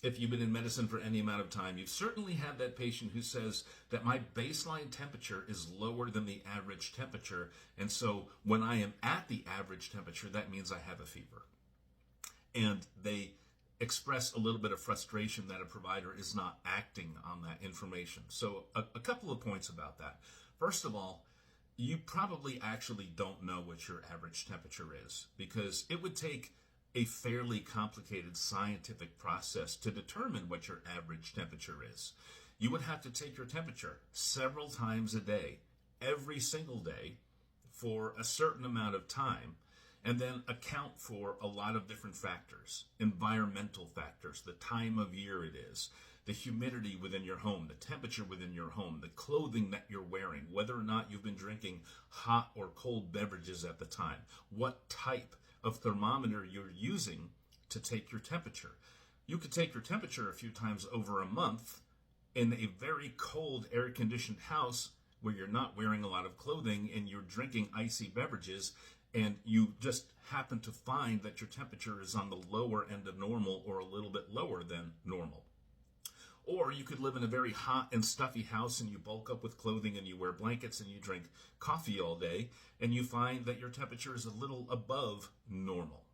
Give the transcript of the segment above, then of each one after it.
if you've been in medicine for any amount of time, you've certainly had that patient who says that my baseline temperature is lower than the average temperature, and so when I am at the average temperature, that means I have a fever. And they express a little bit of frustration that a provider is not acting on that information. So a couple of points about that. First of all, you probably actually don't know what your average temperature is, because it would take a fairly complicated scientific process to determine what your average temperature is. You would have to take your temperature several times a day, every single day, for a certain amount of time, and then account for a lot of different factors, environmental factors, the time of year it is, the humidity within your home, the temperature within your home, the clothing that you're wearing, whether or not you've been drinking hot or cold beverages at the time, what type of thermometer you're using to take your temperature. You could take your temperature a few times over a month in a very cold air-conditioned house where you're not wearing a lot of clothing and you're drinking icy beverages, and you just happen to find that your temperature is on the lower end of normal or a little bit lower than normal. Or you could live in a very hot and stuffy house and you bulk up with clothing and you wear blankets and you drink coffee all day, and you find that your temperature is a little above normal.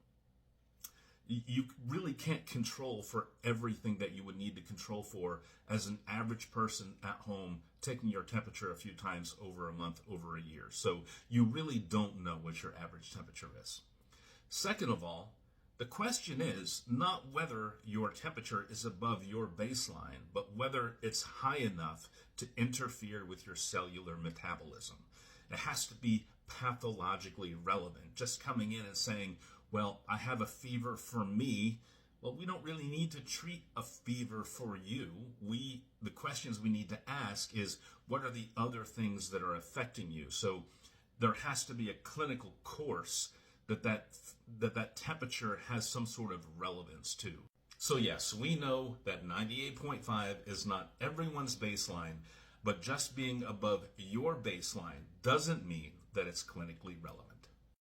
You really can't control for everything that you would need to control for as an average person at home taking your temperature a few times over a month, over a year. So you really don't know what your average temperature is. Second of all, the question is not whether your temperature is above your baseline, but whether it's high enough to interfere with your cellular metabolism. It has to be pathologically relevant. Just coming in and saying, well, I have a fever for me. Well, we don't really need to treat a fever for you. The questions we need to ask is, what are the other things that are affecting you? So there has to be a clinical course that temperature has some sort of relevance to. So yes, we know that 98.5 is not everyone's baseline, but just being above your baseline doesn't mean that it's clinically relevant.